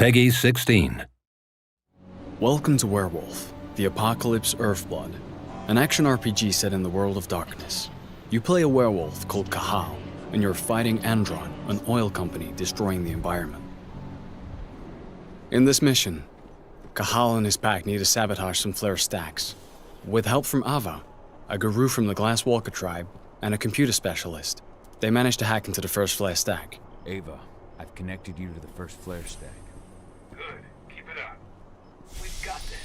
Peggy 16. Welcome to Werewolf, the Apocalypse Earthblood, an action RPG set in the world of darkness. You play a werewolf called Cahal, and you're fighting Endron, an oil company destroying the environment. In this mission, Cahal and his pack need to sabotage some flare stacks. With help from Ava, a guru from the Glasswalker tribe, and a computer specialist, they manage to hack into the first flare stack. Ava, I've connected you to the first flare stack. Good. Keep it up. We've got this.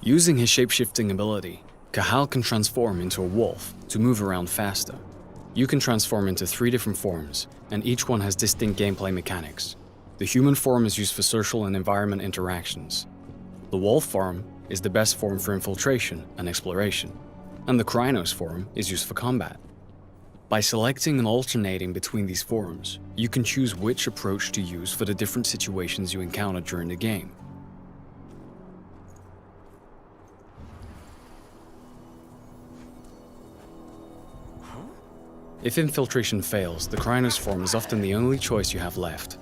Using his shape-shifting ability, Cahal can transform into a wolf to move around faster. You can transform into 3 different forms, and each one has distinct gameplay mechanics. The human form is used for social and environment interactions. The wolf form is the best form for infiltration and exploration, and the Krynos form is used for combat. By selecting and alternating between these forms, you can choose which approach to use for the different situations you encounter during the game. If infiltration fails, the Krynos form is often the only choice you have left.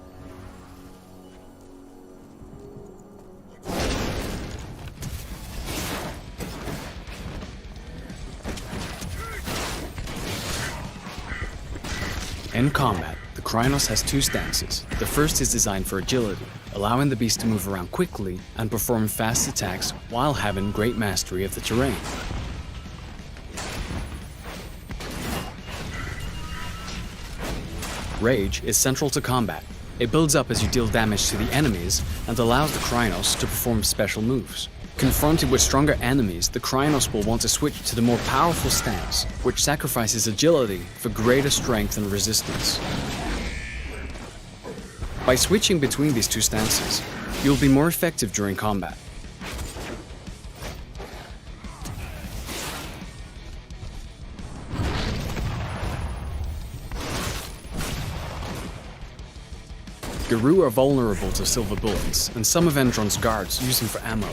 In combat, the Krynos has 2 stances. The first is designed for agility, allowing the beast to move around quickly and perform fast attacks while having great mastery of the terrain. Rage is central to combat. It builds up as you deal damage to the enemies and allows the Krynos to perform special moves. Confronted with stronger enemies, the Krynos will want to switch to the more powerful stance, which sacrifices agility for greater strength and resistance. By switching between these 2 stances, you'll be more effective during combat. Guru are vulnerable to silver bullets, and some of Endron's guards use them for ammo.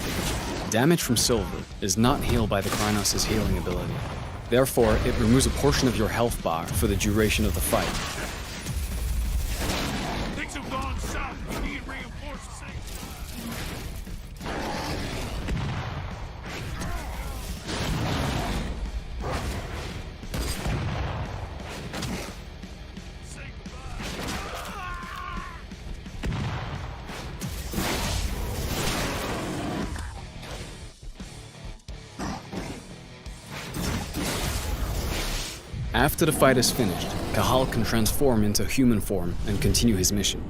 Damage from silver is not healed by the Krynos' healing ability. Therefore, it removes a portion of your health bar for the duration of the fight. Things have gone south. We need reinforcements. After the fight is finished, Cahal can transform into human form and continue his mission.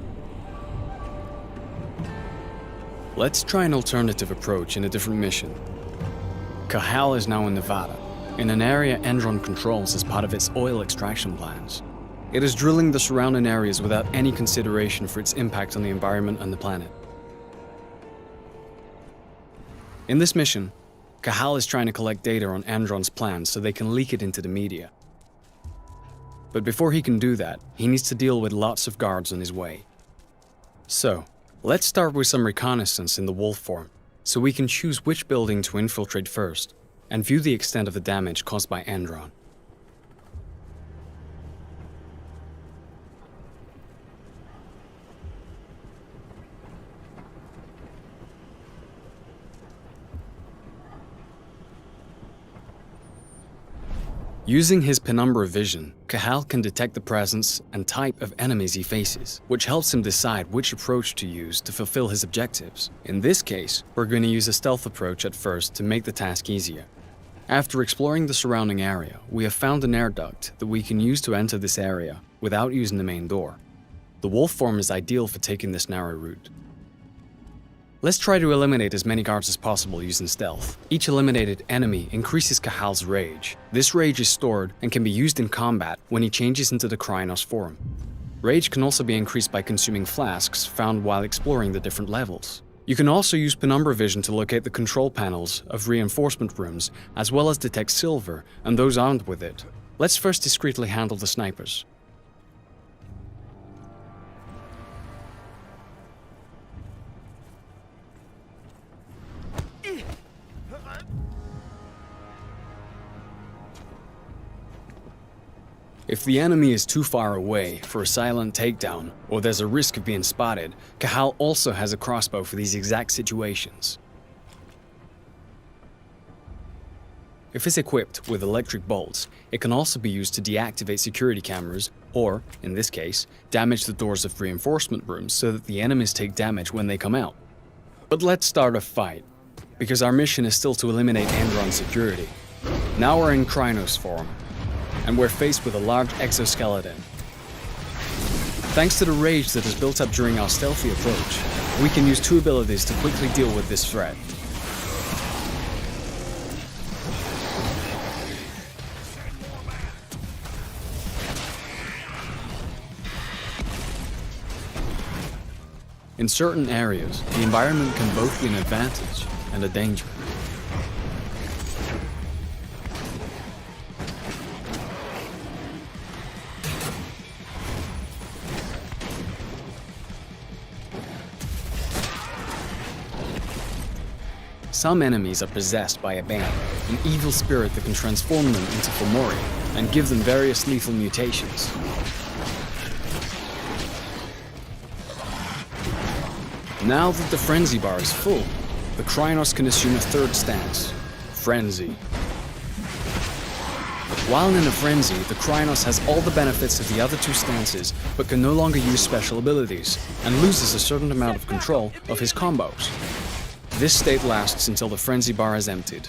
Let's try an alternative approach in a different mission. Cahal is now in Nevada, in an area Endron controls as part of its oil extraction plans. It is drilling the surrounding areas without any consideration for its impact on the environment and the planet. In this mission, Cahal is trying to collect data on Endron's plans so they can leak it into the media. But before he can do that, he needs to deal with lots of guards on his way. So, let's start with some reconnaissance in the wolf form, so we can choose which building to infiltrate first, and view the extent of the damage caused by Endron. Using his penumbra vision, Cahal can detect the presence and type of enemies he faces, which helps him decide which approach to use to fulfill his objectives. In this case, we're going to use a stealth approach at first to make the task easier. After exploring the surrounding area, we have found an air duct that we can use to enter this area without using the main door. The wolf form is ideal for taking this narrow route. Let's try to eliminate as many guards as possible using stealth. Each eliminated enemy increases Cahal's rage. This rage is stored and can be used in combat when he changes into the Krynos form. Rage can also be increased by consuming flasks found while exploring the different levels. You can also use penumbra vision to locate the control panels of reinforcement rooms, as well as detect silver and those armed with it. Let's first discreetly handle the snipers. If the enemy is too far away for a silent takedown, or there's a risk of being spotted, Cahal also has a crossbow for these exact situations. If it's equipped with electric bolts, it can also be used to deactivate security cameras, or, in this case, damage the doors of reinforcement rooms so that the enemies take damage when they come out. But let's start a fight, because our mission is still to eliminate Endron security. Now we're in Krynos form, and we're faced with a large exoskeleton. Thanks to the rage that is built up during our stealthy approach, we can use two abilities to quickly deal with this threat. In certain areas, the environment can both be an advantage and a danger. Some enemies are possessed by a ban, an evil spirit that can transform them into Fomori and give them various lethal mutations. Now that the frenzy bar is full, the Krynos can assume a third stance, frenzy. While in a frenzy, the Krynos has all the benefits of the other two stances, but can no longer use special abilities, and loses a certain amount of control of his combos. This state lasts until the frenzy bar is emptied.